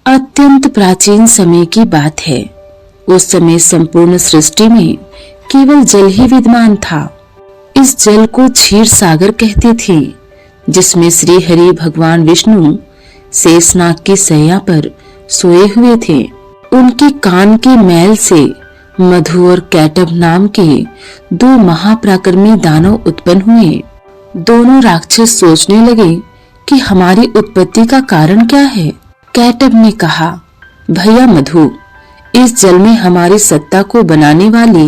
अत्यंत प्राचीन समय की बात है। उस समय संपूर्ण सृष्टि में केवल जल ही विद्यमान था। इस जल को क्षीर सागर कहते थे, जिसमें श्री हरि भगवान विष्णु शेषनाग की सैया पर सोए हुए थे। उनके कान के मैल से मधु और कैटभ नाम के दो महापराक्रमी दानव उत्पन्न हुए। दोनों राक्षस सोचने लगे कि हमारी उत्पत्ति का कारण क्या है। कैटभ ने कहा, भैया मधु, इस जल में हमारी सत्ता को बनाने वाली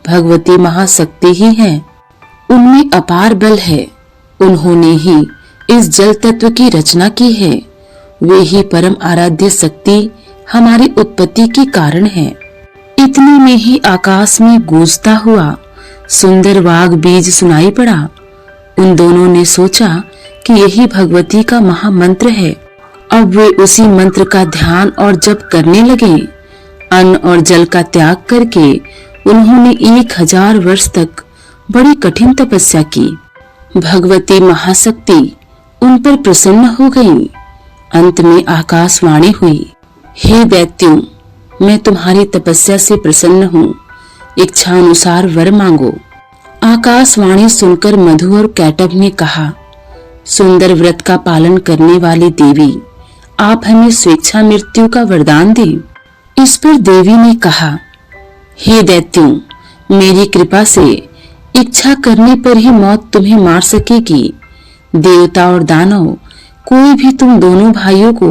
भगवती महाशक्ति ही है। उनमें अपार बल है। उन्होंने ही इस जल तत्व की रचना की है। वे ही परम आराध्य शक्ति हमारी उत्पत्ति के कारण है। इतने में ही आकाश में गूंजता हुआ सुंदर वाग बीज सुनाई पड़ा। उन दोनों ने सोचा कि यही भगवती का महामंत्र है। अब वे उसी मंत्र का ध्यान और जप करने लगे। अन्न और जल का त्याग करके उन्होंने 1000 वर्ष तक बड़ी कठिन तपस्या की। भगवती महाशक्ति उन पर प्रसन्न हो गई। अंत में आकाशवाणी हुई, हे दैत्यों, मैं तुम्हारी तपस्या से प्रसन्न हूँ। इच्छा अनुसार वर मांगो। आकाशवाणी सुनकर मधु और कैटभ ने कहा, सुंदर व्रत का पालन करने वाली देवी, आप हमें स्वेच्छा मृत्यु का वरदान दें। इस पर देवी ने कहा, हे दैत्यों, मेरी कृपा से इच्छा करने पर ही मौत तुम्हें मार सकेगी। देवता और दानव कोई भी तुम दोनों भाइयों को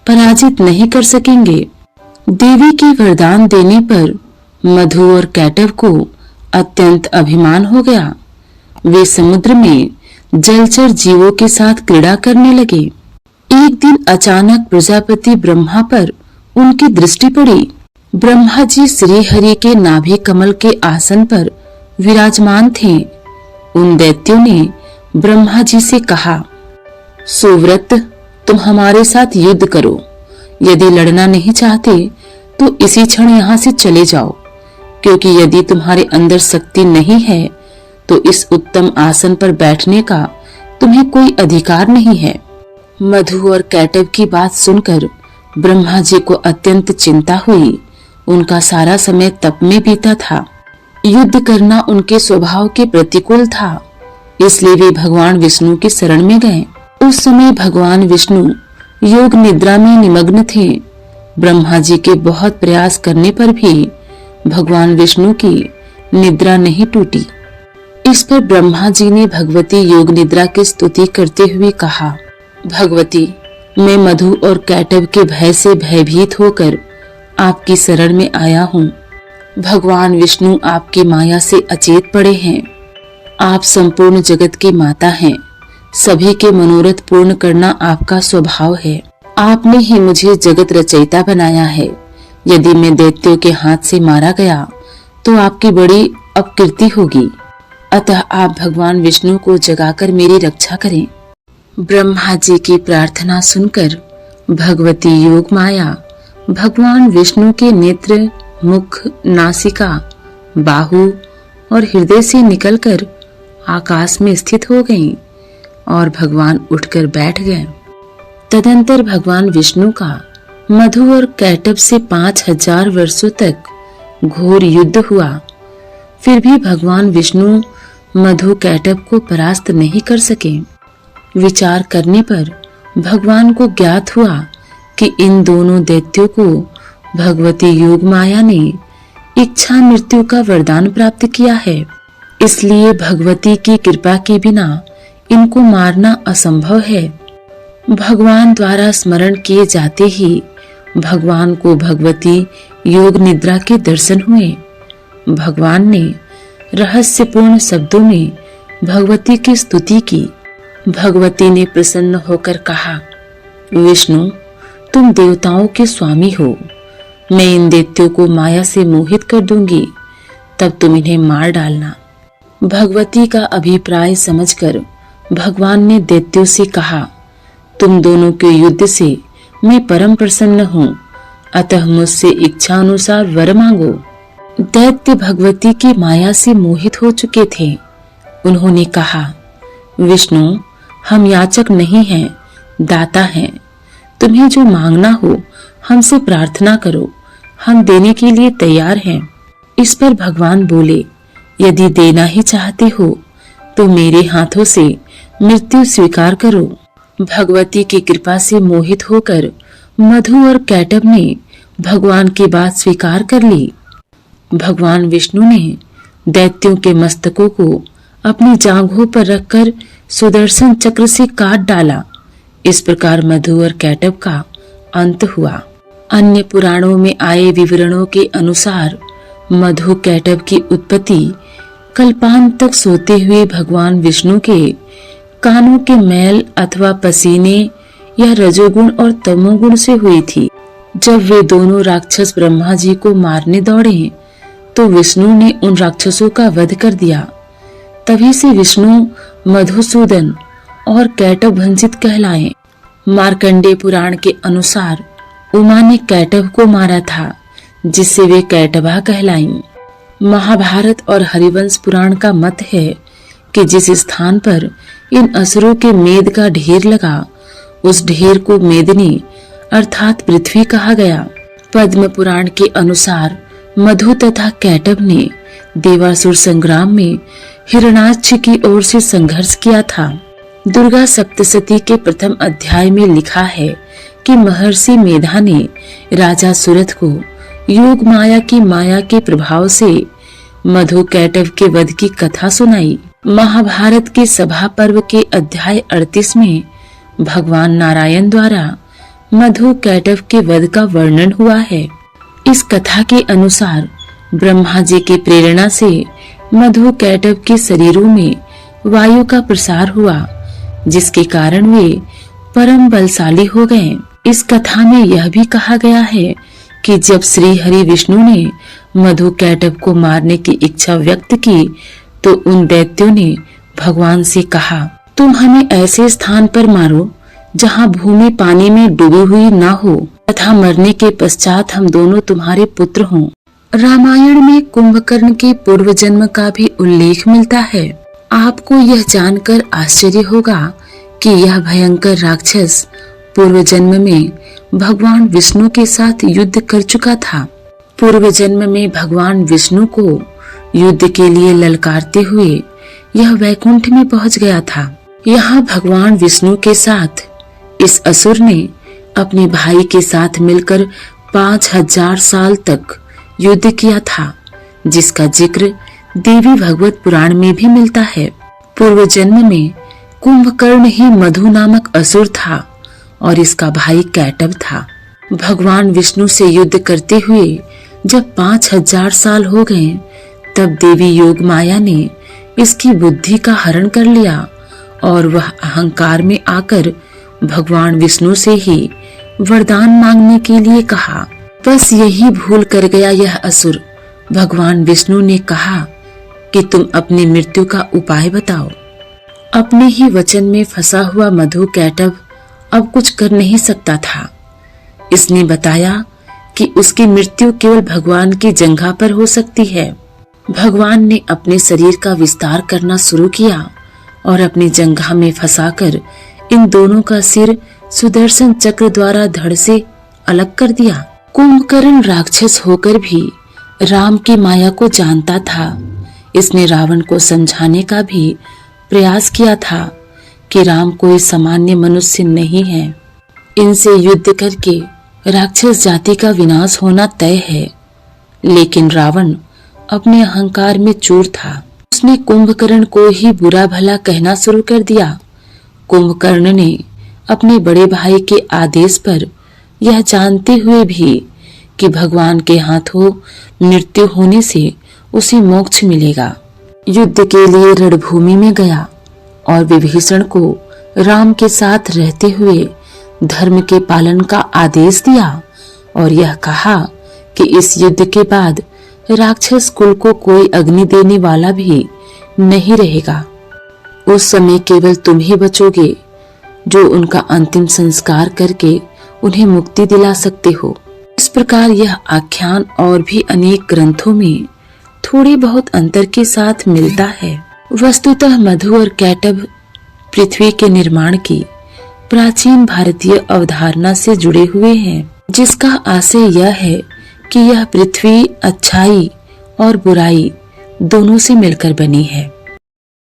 पराजित नहीं कर सकेंगे। देवी के वरदान देने पर मधु और कैटभ को अत्यंत अभिमान हो गया। वे समुद्र में जलचर जीवों के साथ क्रीड़ा करने लगे। एक दिन अचानक प्रजापति ब्रह्मा पर उनकी दृष्टि पड़ी। ब्रह्मा जी श्री हरि के नाभि कमल के आसन पर विराजमान थे। उन दैत्यों ने ब्रह्मा जी से कहा, सुव्रत, तुम हमारे साथ युद्ध करो। यदि लड़ना नहीं चाहते तो इसी क्षण यहाँ से चले जाओ, क्योंकि यदि तुम्हारे अंदर शक्ति नहीं है तो इस उत्तम आसन पर बैठने का तुम्हें कोई अधिकार नहीं है। मधु और कैटभ की बात सुनकर ब्रह्मा जी को अत्यंत चिंता हुई। उनका सारा समय तप में बीता था। युद्ध करना उनके स्वभाव के प्रतिकूल था, इसलिए वे भगवान विष्णु की शरण में गए। उस समय भगवान विष्णु योग निद्रा में निमग्न थे। ब्रह्मा जी के बहुत प्रयास करने पर भी भगवान विष्णु की निद्रा नहीं टूटी। इस पर ब्रह्मा जी ने भगवती योग निद्रा की स्तुति करते हुए कहा, भगवती, मैं मधु और कैटभ के भय से भयभीत होकर आपकी शरण में आया हूँ। भगवान विष्णु आपकी माया से अचेत पड़े हैं। आप संपूर्ण जगत की माता हैं। सभी के मनोरथ पूर्ण करना आपका स्वभाव है। आपने ही मुझे जगत रचयिता बनाया है। यदि मैं दैत्यों के हाथ से मारा गया तो आपकी बड़ी अपकीर्ति होगी। अतः आप भगवान विष्णु को जगाकर मेरी रक्षा करें। ब्रह्मा जी की प्रार्थना सुनकर भगवती योग माया भगवान विष्णु के नेत्र, मुख, नासिका, बाहु और हृदय से निकलकर आकाश में स्थित हो गईं और भगवान उठकर बैठ गए। तदंतर भगवान विष्णु का मधु और कैटभ से 5000 वर्षों तक घोर युद्ध हुआ। फिर भी भगवान विष्णु मधु कैटभ को परास्त नहीं कर सके। विचार करने पर भगवान को ज्ञात हुआ कि इन दोनों दैत्यों को भगवती योग माया ने इच्छा मृत्यु का वरदान प्राप्त किया है। इसलिए भगवती की कृपा के बिना इनको मारना असंभव है। भगवान द्वारा स्मरण किए जाते ही भगवान को भगवती योग निद्रा के दर्शन हुए। भगवान ने रहस्यपूर्ण शब्दों में भगवती की स्तुति की। भगवती ने प्रसन्न होकर कहा, विष्णु, तुम देवताओं के स्वामी हो। मैं इन दैत्यों को माया से मोहित कर दूंगी, तब तुम इन्हें मार डालना। भगवती का अभिप्राय समझकर भगवान ने दैत्यों से कहा, तुम दोनों के युद्ध से मैं परम प्रसन्न हूँ, अतः मुझसे इच्छा अनुसार वर मांगो। दैत्य भगवती की माया से मोहित हो चुके थे। उन्होंने कहा, विष्णु, हम याचक नहीं हैं, दाता हैं। तुम्हें जो मांगना हो हमसे प्रार्थना करो, हम देने के लिए तैयार हैं। इस पर भगवान बोले, यदि देना ही चाहते हो तो मेरे हाथों से मृत्यु स्वीकार करो। भगवती की कृपा से मोहित होकर मधु और कैटब ने भगवान की बात स्वीकार कर ली। भगवान विष्णु ने दैत्यों के मस्तकों को अपनी जांघों पर रखकर सुदर्शन चक्र से काट डाला। इस प्रकार मधु और कैटब का अंत हुआ। अन्य पुराणों में आए विवरणों के अनुसार मधु कैटब की उत्पत्ति कल्पांत तक सोते हुए भगवान विष्णु के कानों के मैल अथवा पसीने या रजोगुण और तमोगुण से हुई थी। जब वे दोनों राक्षस ब्रह्मा जी को मारने दौड़े तो विष्णु ने उन राक्षसों का वध कर दिया। तभी से विष्णु मधुसूदन और कैटब भंजित कहलाए। मार्कंडेय पुराण के अनुसार उमा ने कैटब को मारा था, जिससे वे कैटबा कहलाईं। महाभारत और हरिवंश पुराण का मत है कि जिस स्थान पर इन असुरों के मेद का ढेर लगा, उस ढेर को मेदिनी अर्थात पृथ्वी कहा गया। पद्म पुराण के अनुसार मधु तथा कैटब ने देवासुर संग्राम में हिरण्याक्ष की ओर से संघर्ष किया था। दुर्गा सप्तशती के प्रथम अध्याय में लिखा है कि महर्षि मेधा ने राजा सुरथ को योग माया के प्रभाव से मधु कैटब के वध की कथा सुनाई। महाभारत के सभा पर्व के अध्याय 38 में भगवान नारायण द्वारा मधु कैटब के वध का वर्णन हुआ है। इस कथा के अनुसार ब्रह्मा जी की प्रेरणा से मधु कैटब के शरीरों में वायु का प्रसार हुआ, जिसके कारण वे परम बलशाली हो गए। इस कथा में यह भी कहा गया है कि जब श्री हरि विष्णु ने मधु कैटब को मारने की इच्छा व्यक्त की तो उन दैत्यों ने भगवान से कहा, तुम हमें ऐसे स्थान पर मारो जहाँ भूमि पानी में डूबी हुई न हो तथा मरने के पश्चात हम दोनों तुम्हारे पुत्र हों। रामायण में कुंभकर्ण के पूर्व जन्म का भी उल्लेख मिलता है। आपको यह जानकर आश्चर्य होगा कि यह भयंकर राक्षस पूर्व जन्म में भगवान विष्णु के साथ युद्ध कर चुका था। पूर्व जन्म में भगवान विष्णु को युद्ध के लिए ललकारते हुए यह वैकुंठ में पहुंच गया था। यहाँ भगवान विष्णु के साथ इस असुर ने अपने भाई के साथ मिलकर 5000 साल तक युद्ध किया था, जिसका जिक्र देवी भगवत पुराण में भी मिलता है। पूर्व जन्म में कुंभकर्ण ही मधु नामक असुर था और इसका भाई कैटब था। भगवान विष्णु से युद्ध करते हुए जब 5000 साल हो गए, तब देवी योग माया ने इसकी बुद्धि का हरण कर लिया और वह अहंकार में आकर भगवान विष्णु से ही वरदान मांगने के लिए कहा। बस यही भूल कर गया यह असुर। भगवान विष्णु ने कहा कि तुम अपनी मृत्यु का उपाय बताओ। अपने ही वचन में फंसा हुआ मधु कैटब अब कुछ कर नहीं सकता था। इसने बताया कि उसकी मृत्यु केवल भगवान की जंघा पर हो सकती है। भगवान ने अपने शरीर का विस्तार करना शुरू किया और अपनी जंघा में फंसाकर इन दोनों का सिर सुदर्शन चक्र द्वारा धड़ से अलग कर दिया। कुंभकर्ण राक्षस होकर भी राम की माया को जानता था। इसने रावण को समझाने का भी प्रयास किया था कि राम कोई सामान्य मनुष्य नहीं है। इनसे युद्ध करके राक्षस जाति का विनाश होना तय है। लेकिन रावण अपने अहंकार में चूर था। उसने कुंभकर्ण को ही बुरा भला कहना शुरू कर दिया। कुंभकर्ण ने अपने बड़े भाई के आदेश पर यह जानते हुए भी कि भगवान के हाथों मृत्यु होने से उसे मोक्ष मिलेगा, युद्ध के लिए रणभूमि में गया और विभीषण को राम के साथ रहते हुए धर्म के पालन का आदेश दिया और यह कहा कि इस युद्ध के बाद राक्षस कुल को कोई अग्नि देने वाला भी नहीं रहेगा। उस समय केवल तुम ही बचोगे जो उनका अंतिम संस्कार करके उन्हें मुक्ति दिला सकते हो। इस प्रकार यह आख्यान और भी अनेक ग्रंथों में थोड़े बहुत अंतर के साथ मिलता है। वस्तुतः मधु और कैटब पृथ्वी के निर्माण की प्राचीन भारतीय अवधारणा से जुड़े हुए हैं। जिसका आशय यह है कि यह पृथ्वी अच्छाई और बुराई दोनों से मिलकर बनी है।